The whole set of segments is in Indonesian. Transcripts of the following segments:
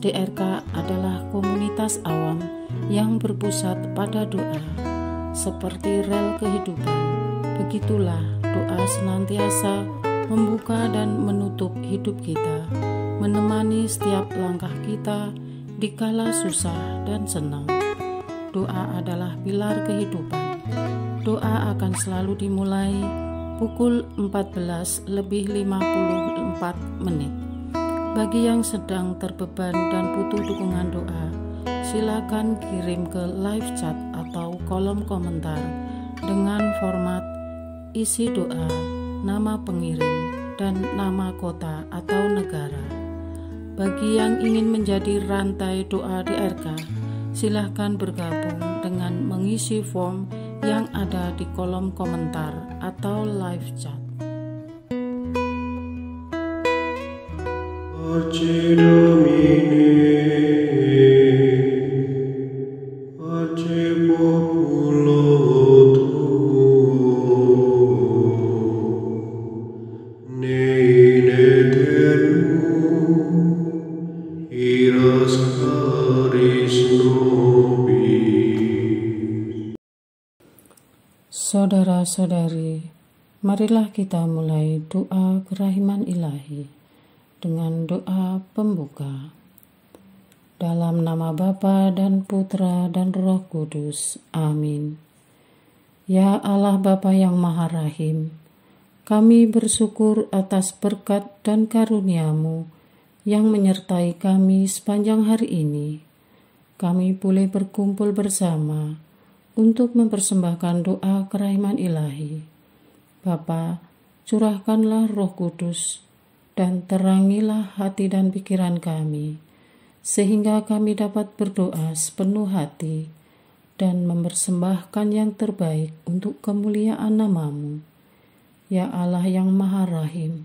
DRK adalah komunitas awam yang berpusat pada doa. Seperti rel kehidupan, begitulah doa senantiasa membuka dan menutup hidup kita, menemani setiap langkah kita di kala susah dan senang. Doa adalah pilar kehidupan. Doa akan selalu dimulai pukul 14:54. Bagi yang sedang terbeban dan butuh dukungan doa, silakan kirim ke live chat atau kolom komentar dengan format isi doa, nama pengirim, dan nama kota atau negara. Bagi yang ingin menjadi rantai doa DRK, silakan bergabung dengan mengisi form yang ada di kolom komentar atau live chat. Pace Domini, pace populo tuo, ne in aeternum, iras caris nobis. Saudara-saudari, marilah kita mulai doa kerahiman ilahi dengan doa pembuka. Dalam nama Bapa dan Putra dan Roh Kudus. Amin. Ya Allah Bapa yang Maha Rahim, kami bersyukur atas berkat dan karunia-Mu yang menyertai kami sepanjang hari ini. Kami boleh berkumpul bersama untuk mempersembahkan doa kerahiman ilahi. Bapa, curahkanlah Roh Kudus dan terangilah hati dan pikiran kami, sehingga kami dapat berdoa sepenuh hati dan mempersembahkan yang terbaik untuk kemuliaan nama-Mu. Ya Allah yang Maha Rahim,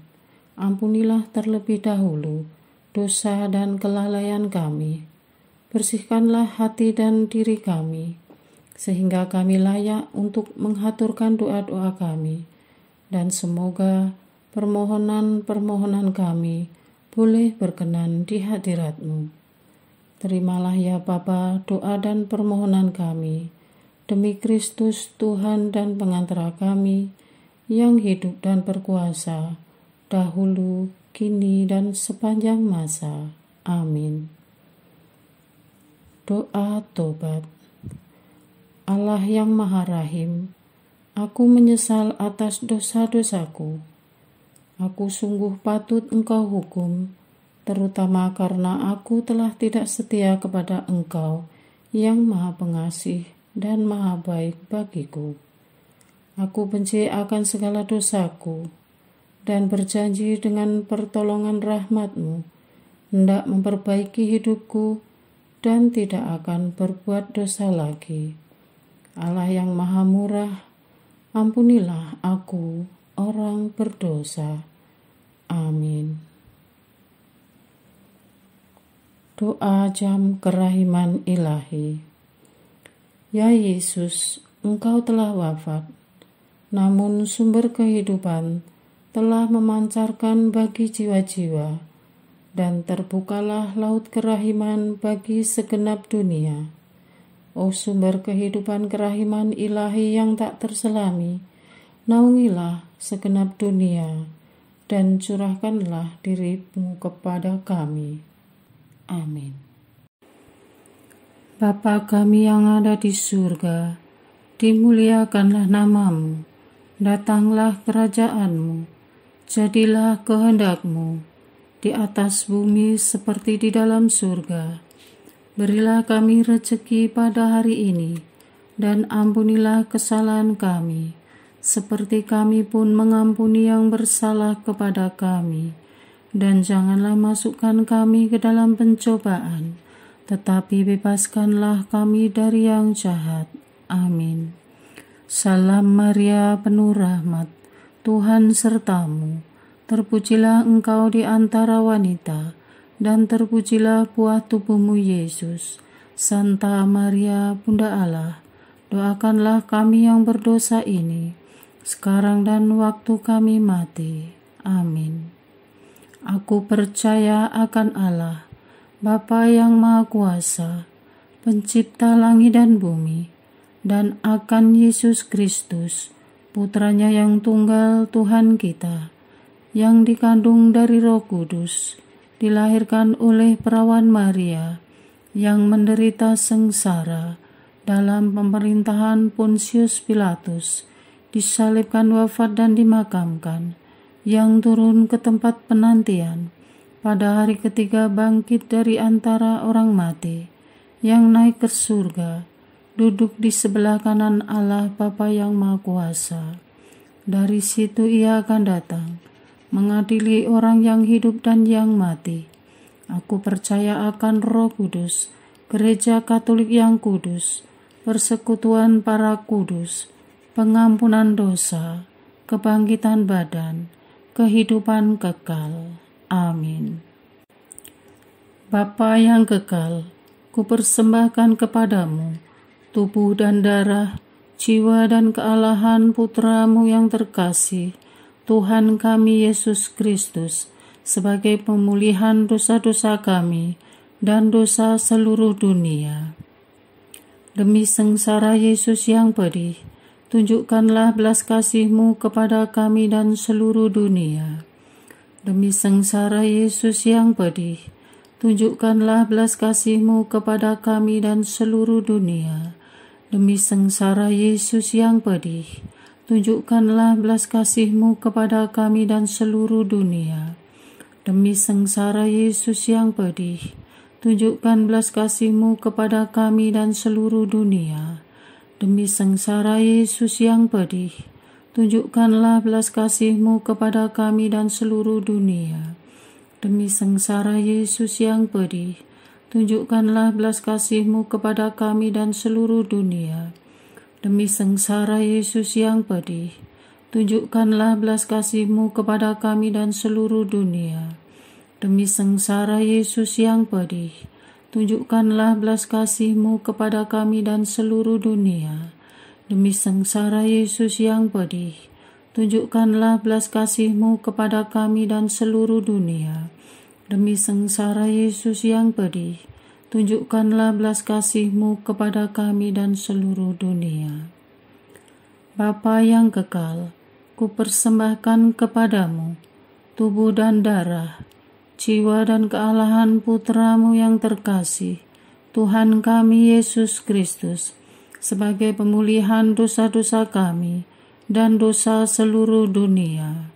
ampunilah terlebih dahulu dosa dan kelalaian kami. Bersihkanlah hati dan diri kami, sehingga kami layak untuk menghaturkan doa-doa kami, dan semoga permohonan-permohonan kami boleh berkenan di hadirat-Mu. Terimalah ya Bapa doa dan permohonan kami, demi Kristus Tuhan dan pengantara kami, yang hidup dan berkuasa, dahulu, kini, dan sepanjang masa. Amin. Doa tobat. Allah yang Maha Rahim, aku menyesal atas dosa-dosaku. Aku sungguh patut Engkau hukum, terutama karena aku telah tidak setia kepada Engkau yang Maha Pengasih dan Maha Baik bagiku. Aku benci akan segala dosaku dan berjanji dengan pertolongan rahmat-Mu hendak memperbaiki hidupku dan tidak akan berbuat dosa lagi. Allah yang Maha Murah, ampunilah aku, orang berdosa. Amin. Doa jam kerahiman ilahi. Ya Yesus, Engkau telah wafat, namun sumber kehidupan telah memancarkan bagi jiwa-jiwa, dan terbukalah laut kerahiman bagi segenap dunia. O sumber kehidupan kerahiman ilahi yang tak terselami, naungilah segenap dunia, dan curahkanlah diri-Mu kepada kami. Amin. Bapa kami yang ada di surga, dimuliakanlah nama-Mu, datanglah kerajaan-Mu, jadilah kehendak-Mu, di atas bumi seperti di dalam surga. Berilah kami rezeki pada hari ini, dan ampunilah kesalahan kami, seperti kami pun mengampuni yang bersalah kepada kami. Dan janganlah masukkan kami ke dalam pencobaan, tetapi bebaskanlah kami dari yang jahat. Amin. Salam Maria, penuh rahmat, Tuhan serta-Mu. Terpujilah Engkau di antara wanita, dan terpujilah buah tubuh-Mu Yesus. Santa Maria, Bunda Allah, doakanlah kami yang berdosa ini, sekarang dan waktu kami mati. Amin. Aku percaya akan Allah, Bapa yang Maha Kuasa, Pencipta langit dan bumi, dan akan Yesus Kristus, Putranya yang tunggal Tuhan kita, yang dikandung dari Roh Kudus, dilahirkan oleh perawan Maria, yang menderita sengsara dalam pemerintahan Pontius Pilatus, disalibkan, wafat dan dimakamkan, yang turun ke tempat penantian, pada hari ketiga bangkit dari antara orang mati, yang naik ke surga, duduk di sebelah kanan Allah Bapa yang Maha Kuasa. Dari situ Ia akan datang, mengadili orang yang hidup dan yang mati. Aku percaya akan Roh Kudus, Gereja Katolik yang kudus, persekutuan para kudus, pengampunan dosa, kebangkitan badan, kehidupan kekal. Amin. Bapa yang kekal, kupersembahkan kepadamu tubuh dan darah, jiwa dan kealahan Putra-Mu yang terkasih, Tuhan kami Yesus Kristus, sebagai pemulihan dosa-dosa kami dan dosa seluruh dunia. Demi sengsara Yesus yang pedih, tunjukkanlah belas kasih-Mu kepada kami dan seluruh dunia. Demi sengsara Yesus yang pedih, tunjukkanlah belas kasih-Mu kepada kami dan seluruh dunia. Demi sengsara Yesus yang pedih, tunjukkanlah belas kasih-Mu kepada kami dan seluruh dunia. Demi sengsara Yesus yang pedih, tunjukkan belas kasih-Mu kepada kami dan seluruh dunia. Demi sengsara Yesus yang pedih, tunjukkanlah belas kasih-Mu kepada kami dan seluruh dunia. Demi sengsara Yesus yang pedih, tunjukkanlah belas kasih-Mu kepada kami dan seluruh dunia. Demi sengsara Yesus yang pedih, tunjukkanlah belas kasih-Mu kepada kami dan seluruh dunia. Demi sengsara Yesus yang pedih, tunjukkanlah belas kasih-Mu kepada kami dan seluruh dunia. Demi sengsara Yesus yang pedih, tunjukkanlah belas kasih-Mu kepada kami dan seluruh dunia. Demi sengsara Yesus yang pedih, tunjukkanlah belas kasih-Mu kepada kami dan seluruh dunia. Bapa yang kekal, kupersembahkan kepadamu tubuh dan darah, jiwa dan kealahan Putra-Mu yang terkasih, Tuhan kami Yesus Kristus, sebagai pemulihan dosa-dosa kami dan dosa seluruh dunia.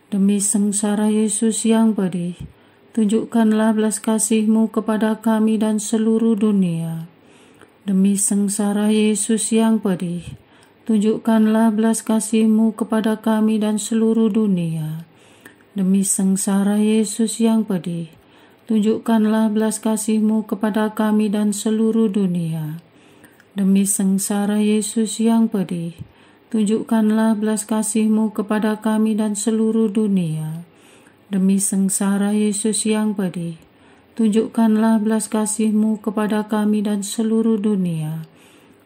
Demi sengsara Yesus yang pedih, tunjukkanlah belas kasih-Mu kepada kami dan seluruh dunia. Demi sengsara Yesus yang pedih, tunjukkanlah belas kasih-Mu kepada kami dan seluruh dunia. Demi sengsara Yesus yang pedih, tunjukkanlah belas kasih-Mu kepada kami dan seluruh dunia. Demi sengsara Yesus yang pedih, tunjukkanlah belas kasih-Mu kepada kami dan seluruh dunia. Demi sengsara Yesus yang pedih, tunjukkanlah belas kasih-Mu kepada kami dan seluruh dunia.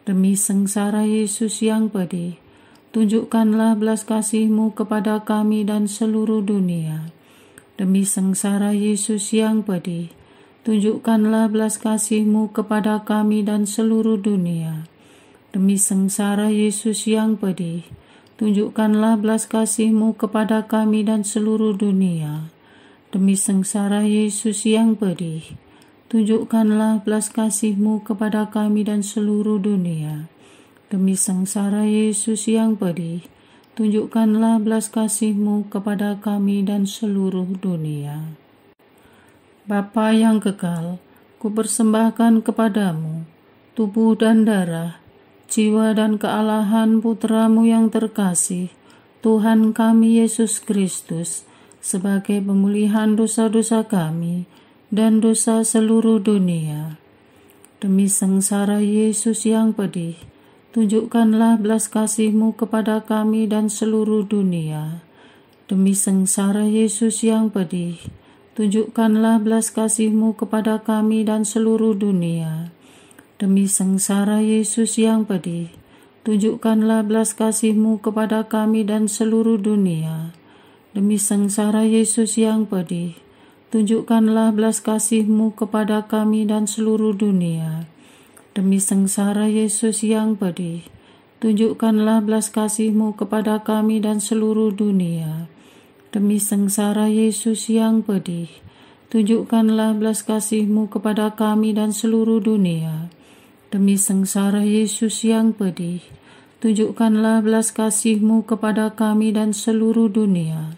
Demi sengsara Yesus yang pedih, tunjukkanlah belas kasih-Mu kepada kami dan seluruh dunia. Demi sengsara Yesus yang pedih, tunjukkanlah belas kasih-Mu kepada kami dan seluruh dunia. Demi sengsara Yesus yang pedih, tunjukkanlah belas kasih-Mu kepada kami dan seluruh dunia. Demi sengsara Yesus yang pedih, tunjukkanlah belas kasih-Mu kepada kami dan seluruh dunia. Demi sengsara Yesus yang pedih, tunjukkanlah belas kasih-Mu kepada kami dan seluruh dunia. Bapa yang kekal, kupersembahkan kepadamu tubuh dan darah, jiwa dan kealahan Putra-Mu yang terkasih, Tuhan kami Yesus Kristus, sebagai pemulihan dosa-dosa kami dan dosa seluruh dunia. Demi sengsara Yesus yang pedih, tunjukkanlah belas kasih-Mu kepada kami dan seluruh dunia. Demi sengsara Yesus yang pedih, tunjukkanlah belas kasih-Mu kepada kami dan seluruh dunia. Demi sengsara Yesus yang pedih, tunjukkanlah belas kasih-Mu kepada kami dan seluruh dunia. Demi sengsara Yesus yang pedih, tunjukkanlah belas kasih-Mu kepada kami dan seluruh dunia. Demi sengsara Yesus yang pedih, tunjukkanlah belas kasih-Mu kepada kami dan seluruh dunia. Demi sengsara Yesus yang pedih, tunjukkanlah belas kasih-Mu kepada kami dan seluruh dunia. Demi sengsara Yesus yang pedih, tunjukkanlah belas kasih-Mu kepada kami dan seluruh dunia.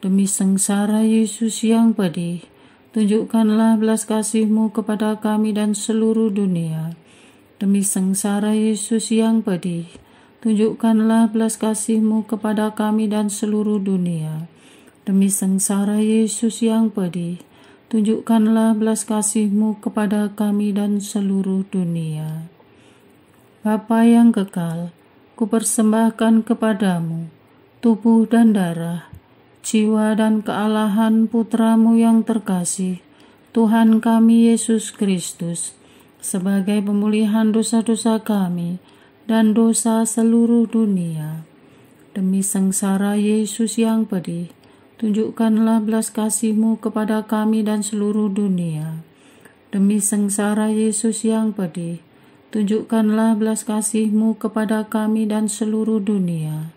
Demi sengsara Yesus yang pedih, tunjukkanlah belas kasih-Mu kepada kami dan seluruh dunia. Demi sengsara Yesus yang pedih, tunjukkanlah belas kasih-Mu kepada kami dan seluruh dunia. Demi sengsara Yesus yang pedih, tunjukkanlah belas kasih-Mu kepada kami dan seluruh dunia. Bapa yang kekal, kupersembahkan kepadamu tubuh dan darah, jiwa dan kealahan Putra-Mu yang terkasih, Tuhan kami Yesus Kristus, sebagai pemulihan dosa-dosa kami dan dosa seluruh dunia. Demi sengsara Yesus yang pedih, tunjukkanlah belas kasih-Mu kepada kami dan seluruh dunia. Demi sengsara Yesus yang pedih, tunjukkanlah belas kasih-Mu kepada kami dan seluruh dunia.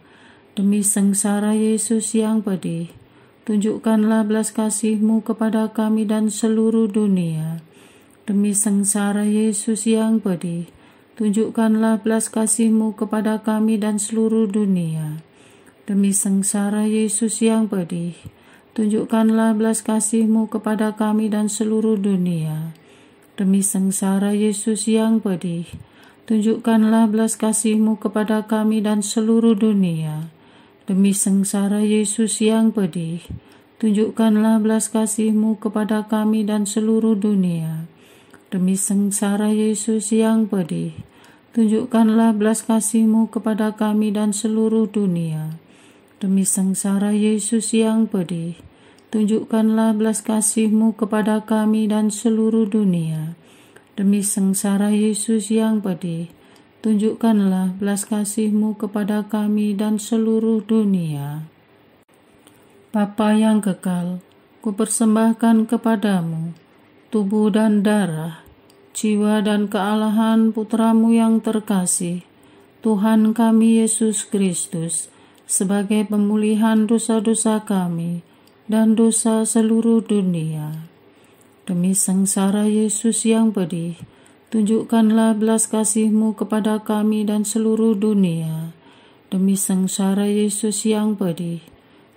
Demi sengsara Yesus yang pedih, tunjukkanlah belas kasih-Mu kepada kami dan seluruh dunia. Demi sengsara Yesus yang pedih, tunjukkanlah belas kasih-Mu kepada kami dan seluruh dunia. Demi sengsara Yesus yang pedih, tunjukkanlah belas kasih-Mu kepada kami dan seluruh dunia. Demi sengsara Yesus yang pedih, tunjukkanlah belas kasih-Mu kepada kami dan seluruh dunia. Demi sengsara Yesus yang pedih, tunjukkanlah belas kasih-Mu kepada kami dan seluruh dunia. Demi sengsara Yesus yang pedih, tunjukkanlah belas kasih-Mu kepada kami dan seluruh dunia. Demi sengsara Yesus yang pedih, tunjukkanlah belas kasih-Mu kepada kami dan seluruh dunia. Demi sengsara Yesus yang pedih, tunjukkanlah belas kasih-Mu kepada kami dan seluruh dunia. Bapa yang kekal, kupersembahkan kepadamu tubuh dan darah, jiwa dan kealahan Putra-Mu yang terkasih, Tuhan kami Yesus Kristus, sebagai pemulihan dosa-dosa kami dan dosa seluruh dunia. Demi sengsara Yesus yang pedih, tunjukkanlah belas kasih-Mu kepada kami dan seluruh dunia. Demi sengsara Yesus yang pedih,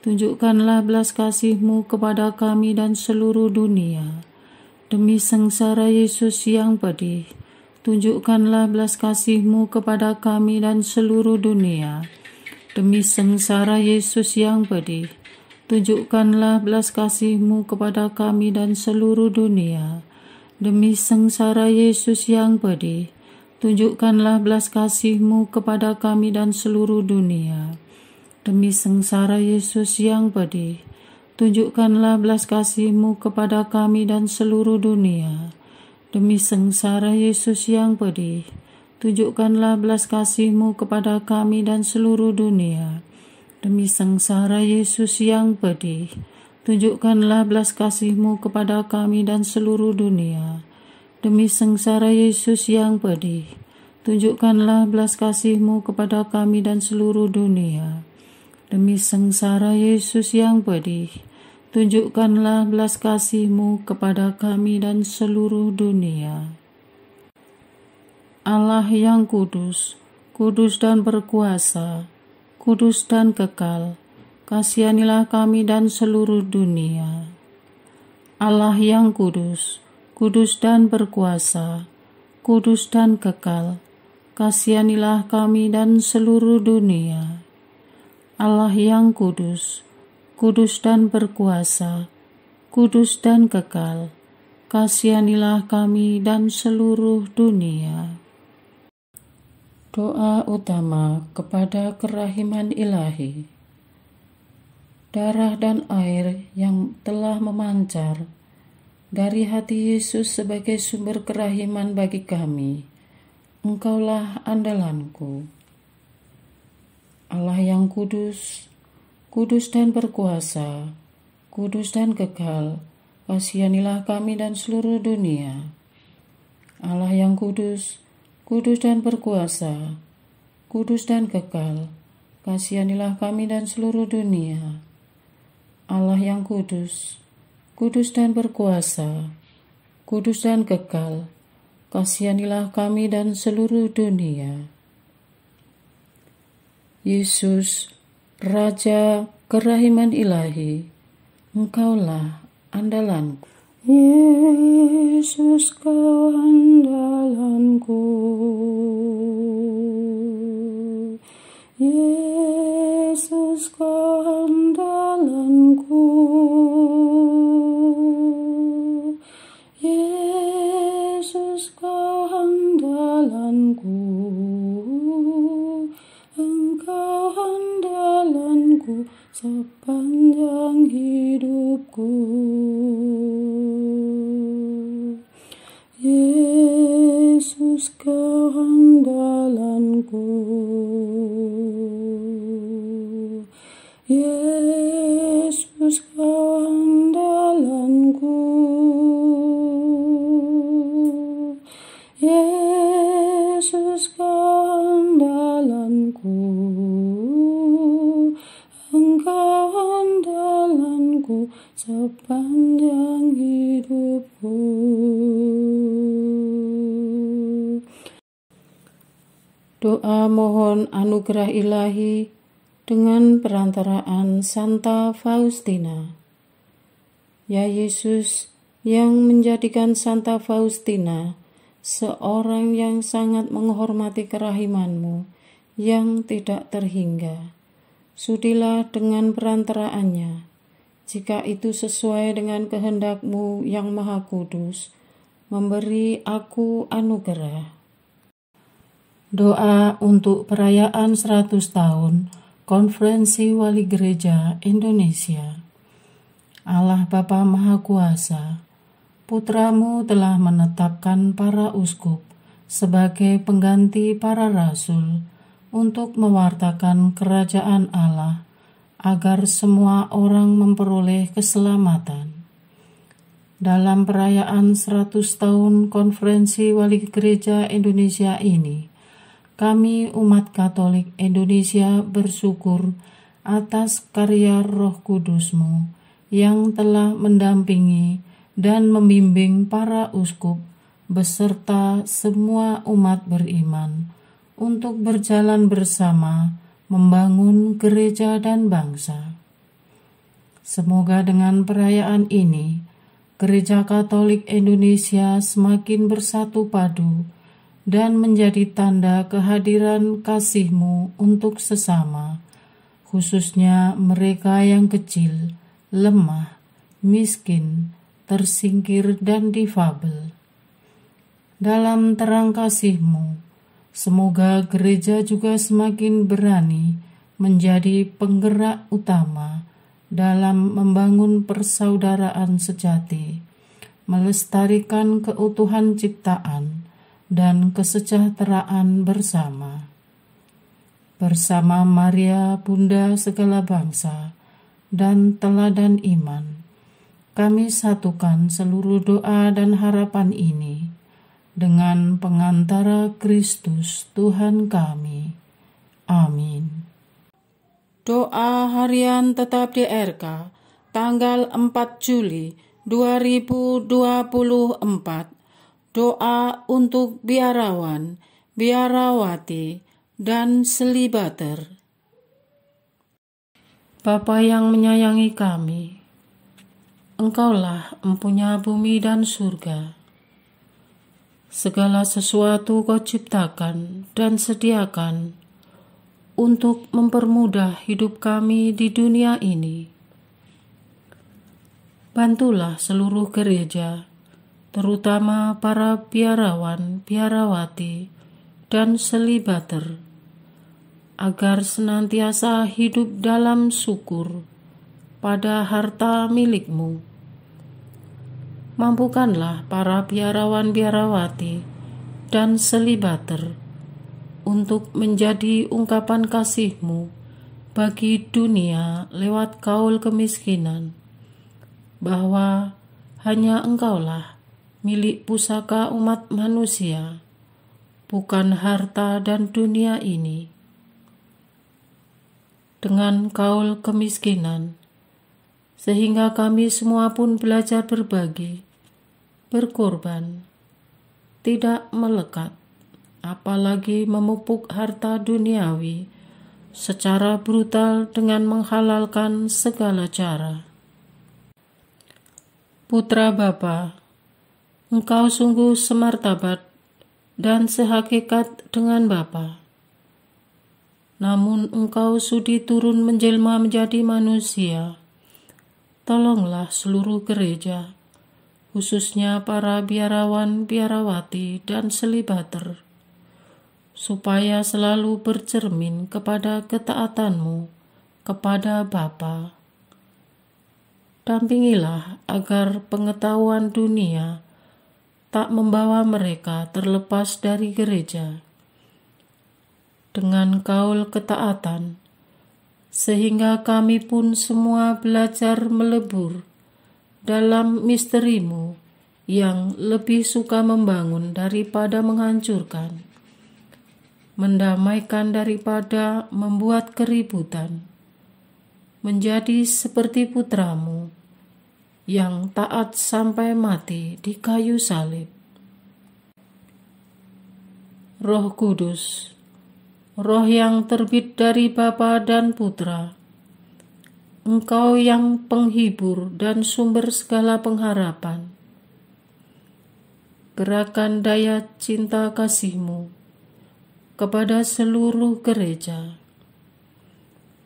tunjukkanlah belas kasih-Mu kepada kami dan seluruh dunia. Demi sengsara Yesus yang pedih, tunjukkanlah belas kasih-Mu kepada kami dan seluruh dunia. Demi sengsara Yesus yang pedih, tunjukkanlah belas kasih-Mu kepada kami dan seluruh dunia. Demi sengsara Yesus yang pedih, tunjukkanlah belas kasih-Mu kepada kami dan seluruh dunia. Demi sengsara Yesus yang pedih, tunjukkanlah belas kasih-Mu kepada kami dan seluruh dunia. Demi sengsara Yesus yang pedih, tunjukkanlah belas kasih-Mu kepada kami dan seluruh dunia. Demi sengsara Yesus yang pedih, tunjukkanlah belas kasih-Mu kepada kami dan seluruh dunia. Demi sengsara Yesus yang pedih, tunjukkanlah belas kasih-Mu kepada kami dan seluruh dunia. Demi sengsara Yesus yang pedih, tunjukkanlah belas kasih-Mu kepada kami dan seluruh dunia. Allah yang kudus, kudus dan berkuasa, kudus dan kekal, kasihanilah kami dan seluruh dunia. Allah yang kudus, kudus dan berkuasa, kudus dan kekal, kasihanilah kami dan seluruh dunia. Allah yang kudus, kudus dan berkuasa, kudus dan kekal, kasihanilah kami dan seluruh dunia. Doa utama kepada kerahiman ilahi. Darah dan air yang telah memancar dari hati Yesus sebagai sumber kerahiman bagi kami, Engkaulah andalanku. Allah yang kudus, kudus dan berkuasa, kudus dan kekal, kasihanilah kami dan seluruh dunia. Allah yang kudus, kudus dan berkuasa, kudus dan kekal, kasihanilah kami dan seluruh dunia. Allah yang kudus, kudus dan berkuasa, kudus dan kekal, kasihanilah kami dan seluruh dunia. Yesus, Raja kerahiman ilahi, Engkaulah andalanku. Yesus, Kau andalanku. Yesus, Kau andalanku. Yesus, Kau andalanku. Engkau andalanku sepanjang hidupku. Yesus, Kau andalanku. Yesus, Kau andalanku. Yesus, Kau andalanku. Engkau andalanku sepanjang hidupku. Doa mohon anugerah ilahi dengan perantaraan Santa Faustina. Ya Yesus, yang menjadikan Santa Faustina seorang yang sangat menghormati kerahiman-Mu yang tidak terhingga, sudilah dengan perantaraannya, jika itu sesuai dengan kehendak-Mu yang maha kudus, memberi aku anugerah. Doa untuk perayaan 100 tahun Konferensi Wali Gereja Indonesia. Allah Bapa Maha Kuasa, Putra-Mu telah menetapkan para uskup sebagai pengganti para rasul untuk mewartakan kerajaan Allah, agar semua orang memperoleh keselamatan. Dalam perayaan 100 tahun Konferensi Wali Gereja Indonesia ini, kami umat Katolik Indonesia bersyukur atas karya Roh Kudus-Mu yang telah mendampingi dan membimbing para uskup beserta semua umat beriman untuk berjalan bersama membangun gereja dan bangsa. Semoga dengan perayaan ini, Gereja Katolik Indonesia semakin bersatu padu dan menjadi tanda kehadiran kasih-Mu untuk sesama, khususnya mereka yang kecil, lemah, miskin, tersingkir, dan difabel. Dalam terang kasih-Mu, semoga gereja juga semakin berani menjadi penggerak utama dalam membangun persaudaraan sejati, melestarikan keutuhan ciptaan dan kesejahteraan bersama. Bersama Maria, Bunda segala bangsa, dan teladan iman, kami satukan seluruh doa dan harapan ini dengan pengantara Kristus Tuhan kami. Amin. Doa harian tetap DRK tanggal 4 Juli 2024. Doa untuk biarawan, biarawati, dan selibater. Bapa yang menyayangi kami, Engkaulah empunya bumi dan surga. Segala sesuatu Kau ciptakan dan sediakan untuk mempermudah hidup kami di dunia ini. Bantulah seluruh gereja, terutama para biarawan, biarawati, dan selibater, agar senantiasa hidup dalam syukur pada harta milik-Mu. Mampukanlah para biarawan, biarawati, dan selibater untuk menjadi ungkapan kasih-Mu bagi dunia lewat kaul kemiskinan, bahwa hanya Engkaulah milik pusaka umat manusia, bukan harta dan dunia ini. Dengan kaul kemiskinan, sehingga kami semua pun belajar berbagi, berkorban, tidak melekat, apalagi memupuk harta duniawi secara brutal dengan menghalalkan segala cara. Putra Bapa, Engkau sungguh semartabat dan sehakikat dengan Bapa. Namun Engkau sudi turun menjelma menjadi manusia. Tolonglah seluruh gereja, khususnya para biarawan, biarawati, dan selibater, supaya selalu bercermin kepada ketaatan-Mu kepada Bapa. Dampingilah agar pengetahuan dunia tak membawa mereka terlepas dari gereja. Dengan kaul ketaatan, sehingga kami pun semua belajar melebur dalam misteri-Mu yang lebih suka membangun daripada menghancurkan, mendamaikan daripada membuat keributan, menjadi seperti putra-Mu yang taat sampai mati di kayu salib. Roh Kudus, Roh yang terbit dari Bapa dan Putra, Engkau yang penghibur dan sumber segala pengharapan, gerakan daya cinta kasih-Mu kepada seluruh gereja,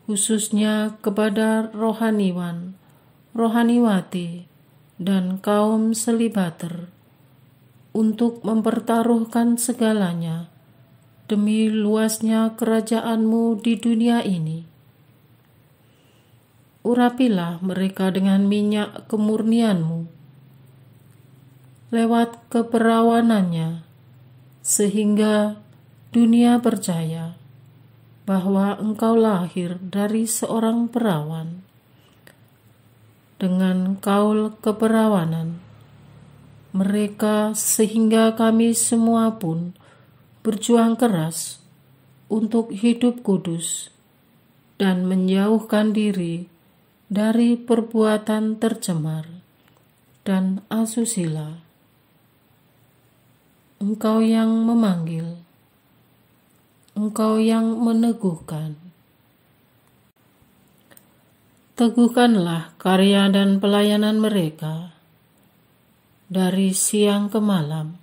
khususnya kepada rohaniwan, rohaniwati, dan kaum selibater, untuk mempertaruhkan segalanya demi luasnya kerajaan-Mu di dunia ini. Urapilah mereka dengan minyak kemurnian-Mu, lewat keperawanannya, sehingga dunia percaya bahwa Engkau lahir dari seorang perawan. Dengan kaul keperawanan mereka, sehingga kami semua pun berjuang keras untuk hidup kudus dan menjauhkan diri dari perbuatan tercemar dan asusila. Engkau yang memanggil, Engkau yang meneguhkan. Teguhkanlah karya dan pelayanan mereka dari siang ke malam.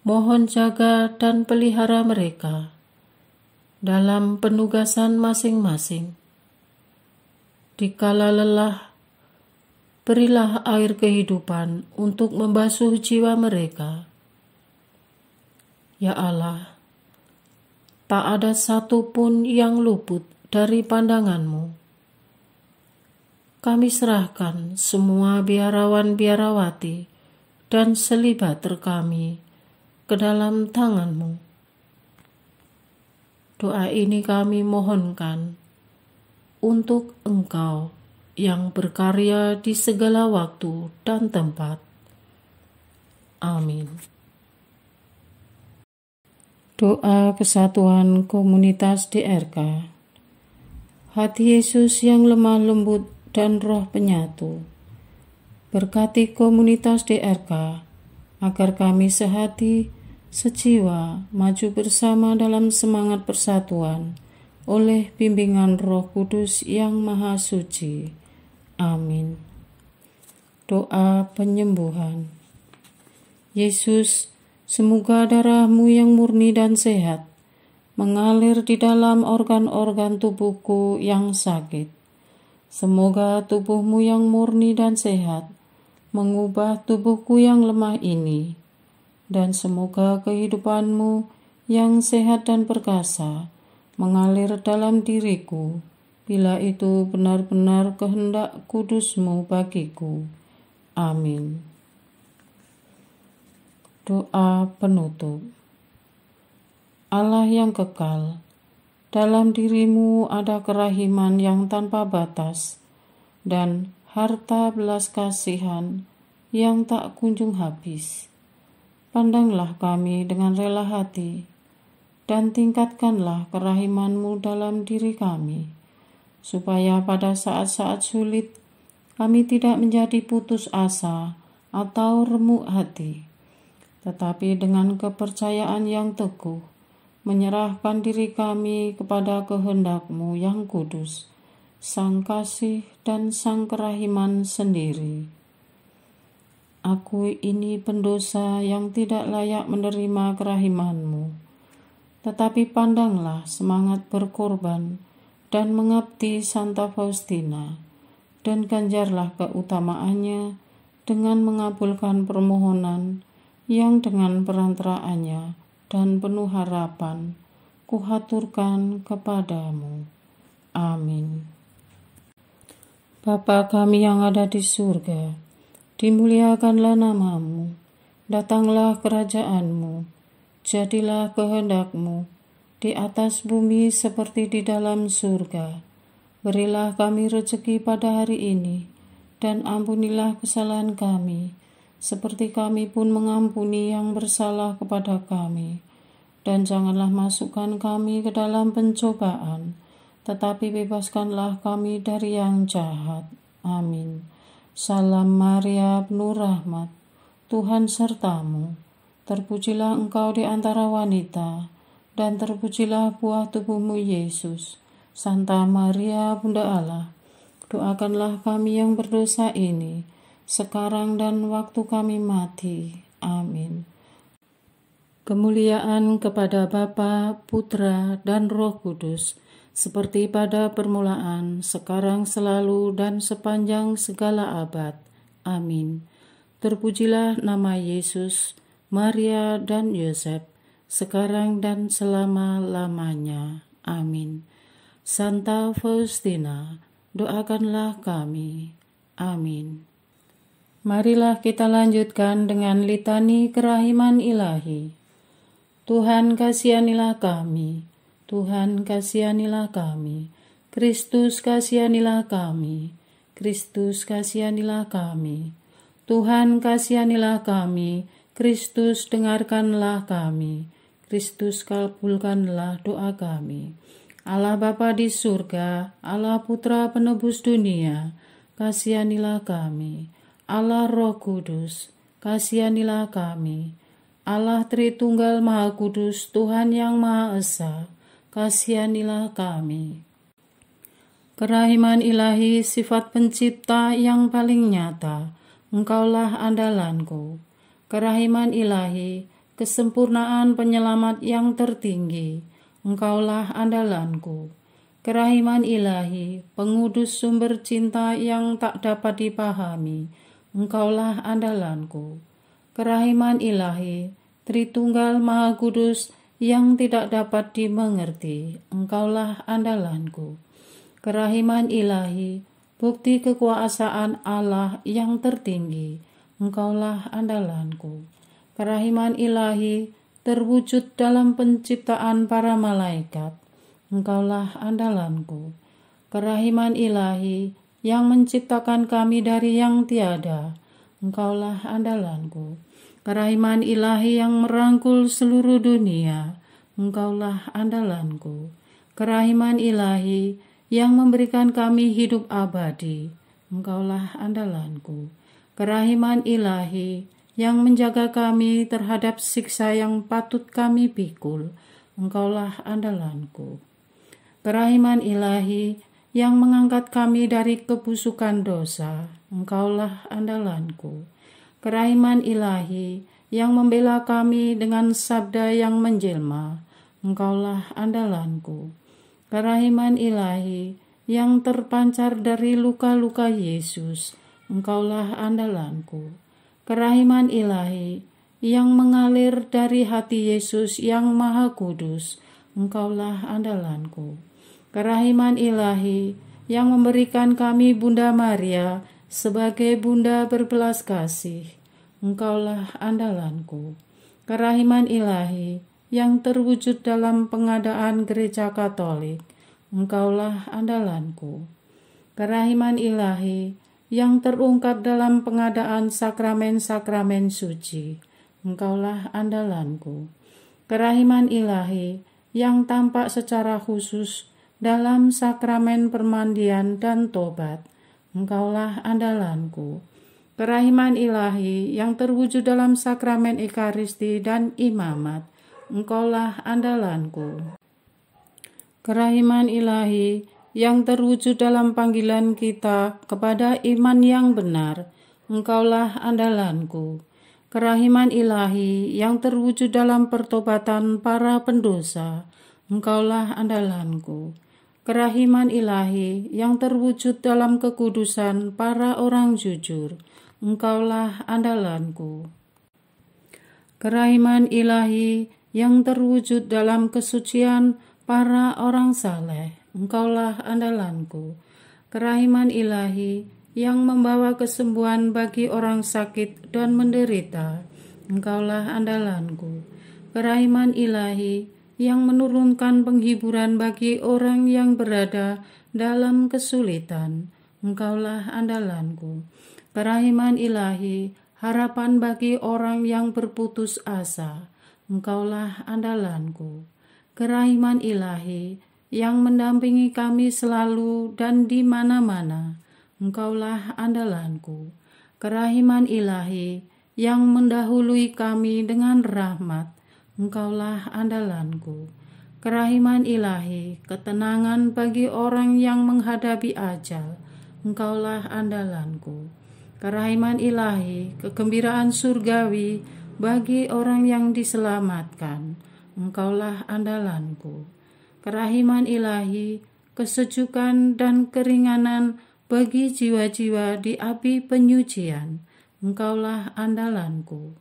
Mohon jaga dan pelihara mereka dalam penugasan masing-masing. Dikala lelah, berilah air kehidupan untuk membasuh jiwa mereka. Ya Allah, tak ada satu pun yang luput dari pandangan-Mu. Kami serahkan semua biarawan-biarawati dan selibater kami ke dalam tangan-Mu. Doa ini kami mohonkan untuk Engkau yang berkarya di segala waktu dan tempat. Amin. Doa kesatuan komunitas DRK. Hati Yesus yang lemah lembut dan roh penyatu, berkati komunitas DRK agar kami sehati, sejiwa, maju bersama dalam semangat persatuan oleh bimbingan Roh Kudus yang Maha Suci. Amin. Doa penyembuhan. Yesus, semoga darah-Mu yang murni dan sehat mengalir di dalam organ-organ tubuhku yang sakit. Semoga tubuh-Mu yang murni dan sehat mengubah tubuhku yang lemah ini, dan semoga kehidupan-Mu yang sehat dan perkasa mengalir dalam diriku, bila itu benar-benar kehendak kudus-Mu bagiku. Amin. Doa penutup. Allah yang kekal, dalam diri-Mu ada kerahiman yang tanpa batas, dan harta belas kasihan yang tak kunjung habis. Pandanglah kami dengan rela hati, dan tingkatkanlah kerahiman-Mu dalam diri kami, supaya pada saat-saat sulit kami tidak menjadi putus asa atau remuk hati, tetapi dengan kepercayaan yang teguh, menyerahkan diri kami kepada kehendak-Mu yang kudus, Sang Kasih dan Sang Kerahiman sendiri. Aku ini pendosa yang tidak layak menerima kerahiman-Mu, tetapi pandanglah semangat berkorban dan mengabdi Santa Faustina, dan ganjarlah keutamaannya dengan mengabulkan permohonan yang dengan perantaraannya dan penuh harapan kuhaturkan kepadamu. Amin. Bapa kami yang ada di surga, dimuliakanlah nama-Mu, datanglah kerajaan-Mu, jadilah kehendak-Mu di atas bumi seperti di dalam surga. Berilah kami rezeki pada hari ini, dan ampunilah kesalahan kami, seperti kami pun mengampuni yang bersalah kepada kami. Dan janganlah masukkan kami ke dalam pencobaan, tetapi bebaskanlah kami dari yang jahat. Amin. Salam Maria, penuh rahmat, Tuhan sertamu. Terpujilah engkau di antara wanita, dan terpujilah buah tubuh-Mu Yesus. Santa Maria, Bunda Allah, doakanlah kami yang berdosa ini, sekarang dan waktu kami mati. Amin. Kemuliaan kepada Bapa, Putra, dan Roh Kudus, seperti pada permulaan, sekarang, selalu, dan sepanjang segala abad. Amin. Terpujilah nama Yesus, Maria, dan Yosef, sekarang dan selama-lamanya. Amin. Santa Faustina, doakanlah kami. Amin. Marilah kita lanjutkan dengan litani kerahiman ilahi. Tuhan kasihanilah kami, Tuhan kasihanilah kami, Kristus kasihanilah kami, Kristus kasihanilah kami, Tuhan kasihanilah kami, Kristus dengarkanlah kami, Kristus kabulkanlah doa kami. Allah Bapa di surga, Allah Putra penebus dunia, kasihanilah kami. Allah Roh Kudus, kasihanilah kami. Allah Tritunggal Maha Kudus, Tuhan yang Maha Esa, kasihanilah kami. Kerahiman ilahi, sifat pencipta yang paling nyata, Engkaulah andalanku. Kerahiman ilahi, kesempurnaan penyelamat yang tertinggi, Engkaulah andalanku. Kerahiman ilahi, pengudus sumber cinta yang tak dapat dipahami, Engkaulah andalanku. Kerahiman ilahi, Tritunggal Maha Kudus yang tidak dapat dimengerti, Engkaulah andalanku. Kerahiman ilahi, bukti kekuasaan Allah yang tertinggi, Engkaulah andalanku. Kerahiman ilahi, terwujud dalam penciptaan para malaikat, Engkaulah andalanku. Kerahiman ilahi, yang menciptakan kami dari yang tiada, Engkaulah andalanku. Kerahiman ilahi yang merangkul seluruh dunia, Engkaulah andalanku. Kerahiman ilahi yang memberikan kami hidup abadi, Engkaulah andalanku. Kerahiman ilahi yang menjaga kami terhadap siksa yang patut kami pikul, Engkaulah andalanku. Kerahiman ilahi yang mengangkat kami dari kebusukan dosa, Engkaulah andalanku. Kerahiman ilahi yang membela kami dengan sabda yang menjelma, Engkaulah andalanku. Kerahiman ilahi yang terpancar dari luka-luka Yesus, Engkaulah andalanku. Kerahiman ilahi yang mengalir dari hati Yesus yang Maha Kudus, Engkaulah andalanku. Kerahiman ilahi yang memberikan kami Bunda Maria sebagai Bunda berbelas kasih, Engkaulah andalanku. Kerahiman ilahi yang terwujud dalam pengadaan Gereja Katolik, Engkaulah andalanku. Kerahiman ilahi yang terungkap dalam pengadaan sakramen-sakramen suci. Engkaulah andalanku. Kerahiman ilahi yang tampak secara khusus dalam sakramen permandian dan tobat. Engkaulah andalanku. Kerahiman ilahi yang terwujud dalam sakramen ekaristi dan imamat. Engkaulah andalanku. Kerahiman ilahi yang terwujud dalam panggilan kita kepada iman yang benar. Engkaulah andalanku. Kerahiman ilahi yang terwujud dalam pertobatan para pendosa. Engkaulah andalanku. Kerahiman ilahi yang terwujud dalam kekudusan para orang jujur. Engkaulah andalanku. Kerahiman ilahi yang terwujud dalam kesucian para orang saleh. Engkaulah andalanku. Kerahiman ilahi yang membawa kesembuhan bagi orang sakit dan menderita. Engkaulah andalanku. Kerahiman ilahi yang menurunkan penghiburan bagi orang yang berada dalam kesulitan. Engkaulah andalanku. Kerahiman ilahi, harapan bagi orang yang berputus asa. Engkaulah andalanku. Kerahiman ilahi yang mendampingi kami selalu dan di mana-mana. Engkaulah andalanku. Kerahiman ilahi yang mendahului kami dengan rahmat. Engkaulah andalanku. Kerahiman ilahi, ketenangan bagi orang yang menghadapi ajal. Engkaulah andalanku. Kerahiman ilahi, kegembiraan surgawi bagi orang yang diselamatkan. Engkaulah andalanku. Kerahiman ilahi, kesejukan dan keringanan bagi jiwa-jiwa di api penyucian. Engkaulah andalanku.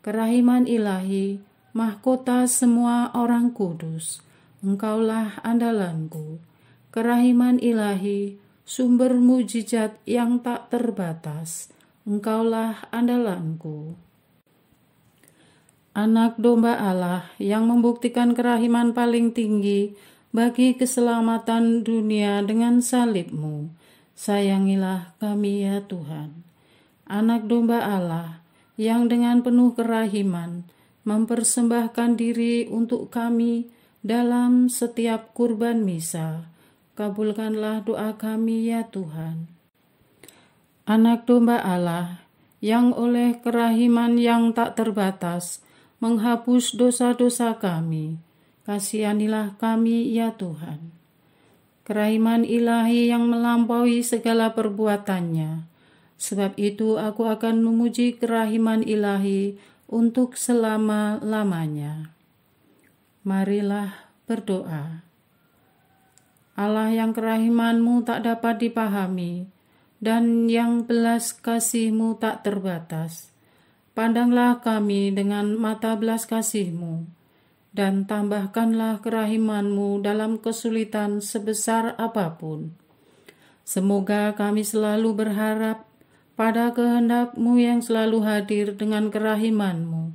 Kerahiman ilahi, mahkota semua orang kudus. Engkaulah andalanku. Kerahiman ilahi, sumber mujizat yang tak terbatas. Engkaulah andalanku. Anak domba Allah yang membuktikan kerahiman paling tinggi bagi keselamatan dunia dengan salib-Mu. Sayangilah kami ya Tuhan. Anak domba Allah yang dengan penuh kerahiman mempersembahkan diri untuk kami dalam setiap kurban misa. Kabulkanlah doa kami ya Tuhan. Anak domba Allah yang oleh kerahiman yang tak terbatas menghapus dosa-dosa kami, kasihanilah kami ya Tuhan. Kerahiman ilahi yang melampaui segala perbuatannya, sebab itu aku akan memuji kerahiman ilahi untuk selama-lamanya. Marilah berdoa. Allah yang kerahiman-Mu tak dapat dipahami dan yang belas kasih-Mu tak terbatas. Pandanglah kami dengan mata belas kasih-Mu dan tambahkanlah kerahiman-Mu dalam kesulitan sebesar apapun. Semoga kami selalu berharap pada kehendak-Mu yang selalu hadir dengan kerahiman-Mu.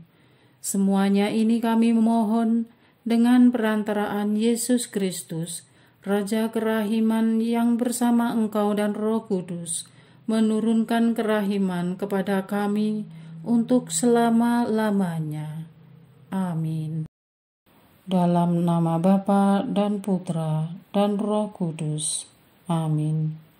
Semuanya ini kami memohon dengan perantaraan Yesus Kristus, Raja kerahiman yang bersama Engkau dan Roh Kudus menurunkan kerahiman kepada kami untuk selama-lamanya. Amin. Dalam nama Bapa dan Putra dan Roh Kudus. Amin.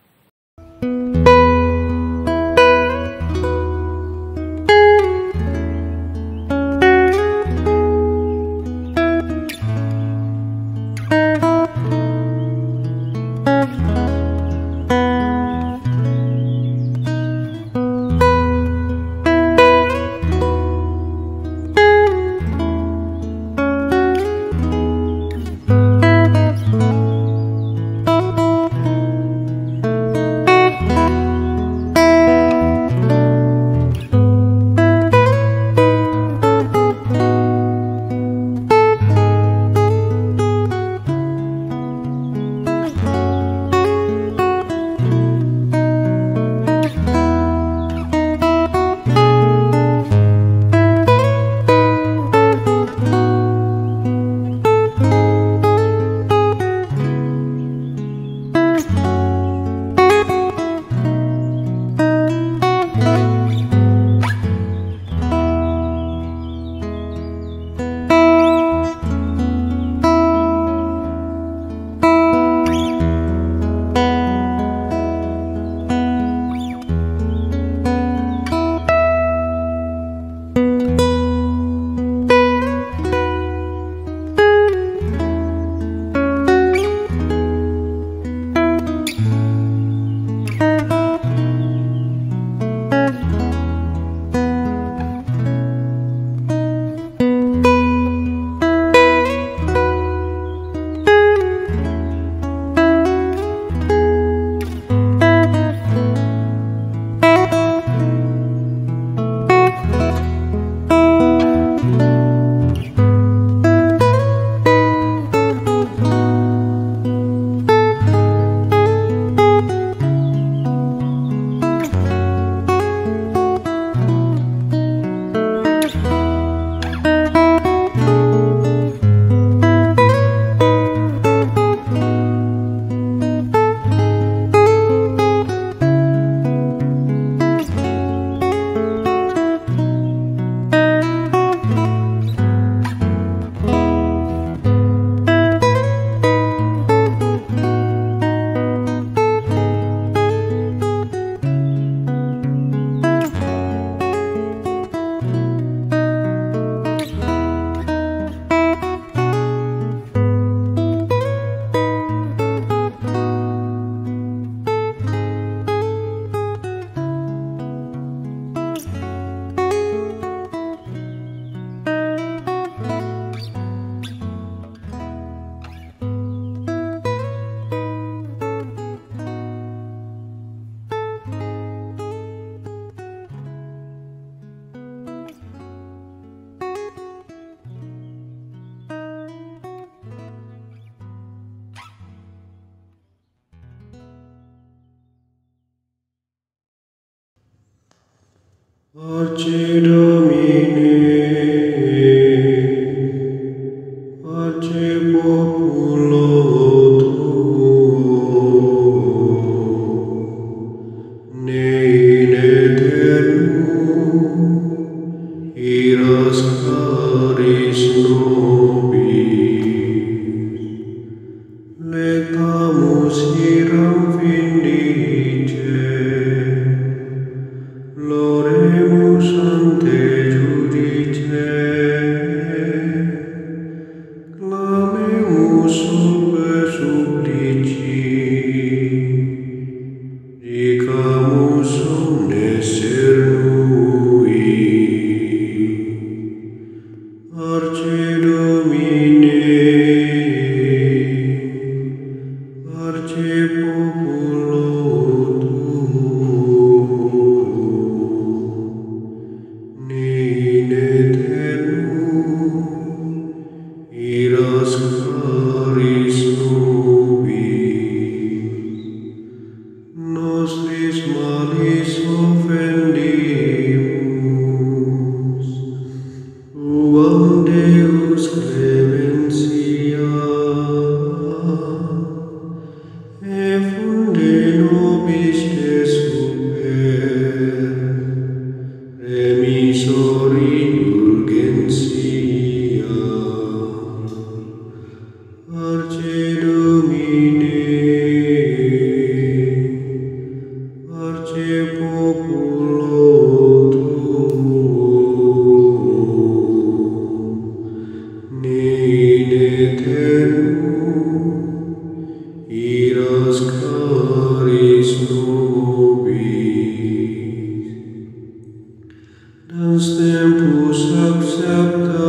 Pace Domine, pace populo tuo, ne in aeternum iras caris nobis, lectamus hiram vindice, Loremus ante judice, clamemus sube supplici, dicamus omnes cernui. Arce Domine, arce populo in aeternum iras caris nobis, nostris malis offendimus, uam Deus clementia, e funde nobis te super, remisori indulgentia. Arce Domine, arce populo tuo, ne in aeternum iras caris nobis. Dans tempus acceptabile,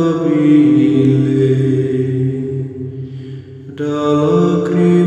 da lacrimae